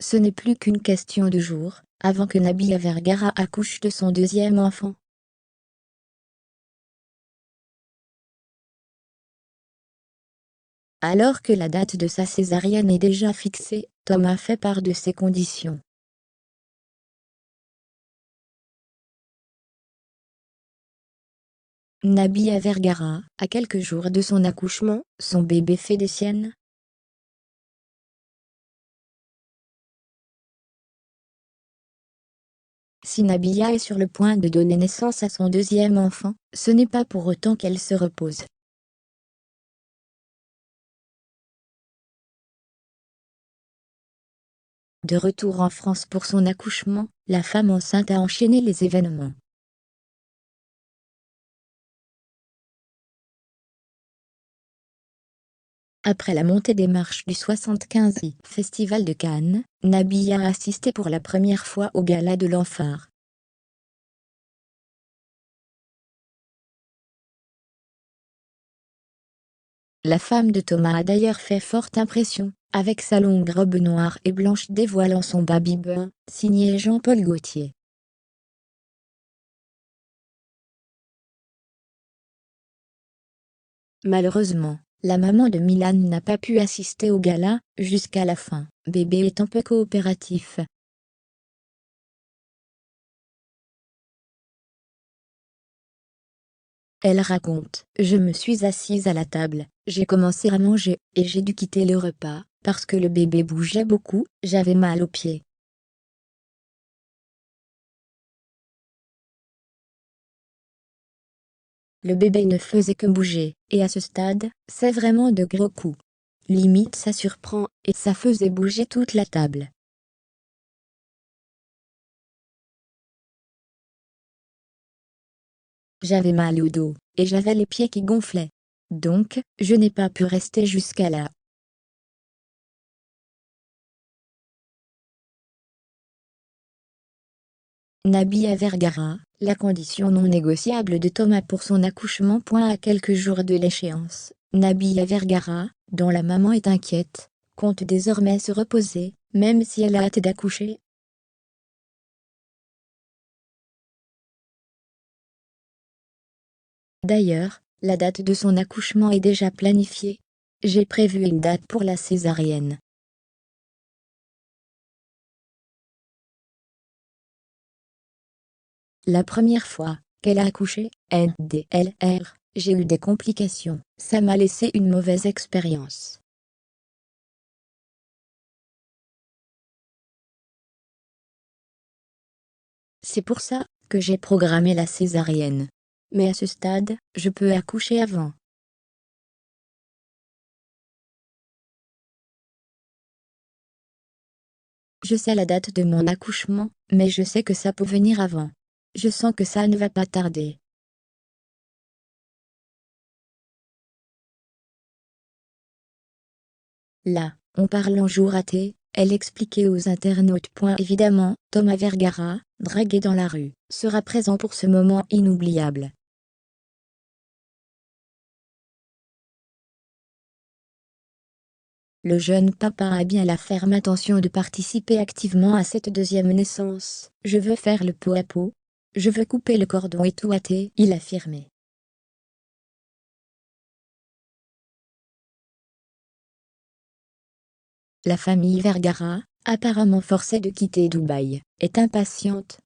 ce n'est plus qu'une question de jours, avant que Nabila Vergara accouche de son deuxième enfant. Alors que la date de sa césarienne est déjà fixée, Thomas fait part de ses conditions. Nabila Vergara, à quelques jours de son accouchement, son bébé fait des siennes. Si Nabila est sur le point de donner naissance à son deuxième enfant, ce n'est pas pour autant qu'elle se repose. De retour en France pour son accouchement, la femme enceinte a enchaîné les événements. Après la montée des marches du 75e Festival de Cannes, Nabila a assisté pour la première fois au gala de l'Enfart. La femme de Thomas a d'ailleurs fait forte impression, avec sa longue robe noire et blanche dévoilant son baby-bun, signé Jean-Paul Gaultier. Malheureusement, la maman de Milan n'a pas pu assister au gala, jusqu'à la fin, bébé étant peu coopératif. Elle raconte: Je me suis assise à la table, j'ai commencé à manger, et j'ai dû quitter le repas, parce que le bébé bougeait beaucoup, j'avais mal aux pieds. Le bébé ne faisait que bouger, et à ce stade, c'est vraiment de gros coups. Limite ça surprend, et ça faisait bouger toute la table. J'avais mal au dos, et j'avais les pieds qui gonflaient. Donc, je n'ai pas pu rester jusqu'à là. Nabila Vergara, la condition non négociable de Thomas pour son accouchement. À quelques jours de l'échéance, Nabila Vergara, dont la maman est inquiète, compte désormais se reposer, même si elle a hâte d'accoucher. D'ailleurs, la date de son accouchement est déjà planifiée. J'ai prévu une date pour la césarienne. La première fois qu'elle a accouché, NDLR, j'ai eu des complications, ça m'a laissé une mauvaise expérience. C'est pour ça que j'ai programmé la césarienne. Mais à ce stade, je peux accoucher avant. Je sais la date de mon accouchement, mais je sais que ça peut venir avant. Je sens que ça ne va pas tarder. Là, on parle en jour raté, elle expliquait aux internautes. Évidemment, Thomas Vergara, dragué dans la rue, sera présent pour ce moment inoubliable. Le jeune papa a bien la ferme intention de participer activement à cette deuxième naissance. Je veux faire le pot à pot. Je veux couper le cordon et tout hâter, il affirmait. La famille Vergara, apparemment forcée de quitter Dubaï, est impatiente,